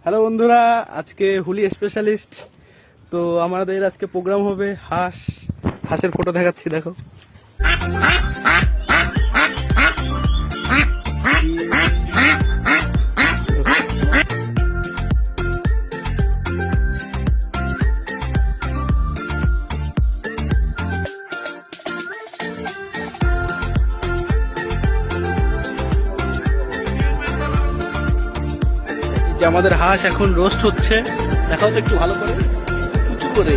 Hello বন্ধুরা, আজকে হুলি specialist. তো আমাদের আজকে প্রোগ্রাম হবে হাঁসের ফটো দেখাচ্ছি, দেখো। যে আমাদের হাঁস এখন রোস্ট হচ্ছে, দেখাও তো একটু ভালো করে, উঁচু করে।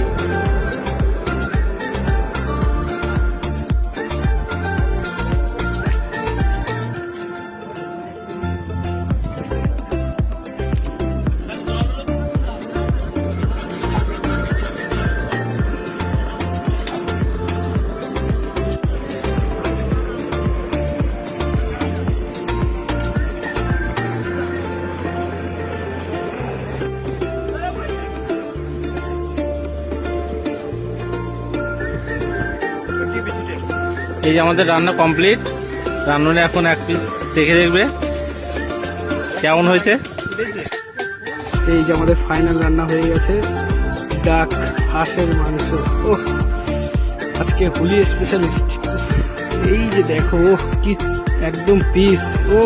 এই যে আমাদের রান্না কমপ্লিট। রান্নাটা এখন এক পিস দেখে দেখবে কেমন হয়েছে। এই যে আমাদের ফাইনাল রান্না হয়ে গেছে, ডাক হাঁসের মাংস। ও আজকে হুলি স্পেশালিস্ট। এই যে দেখো, কি একদম পিস। ও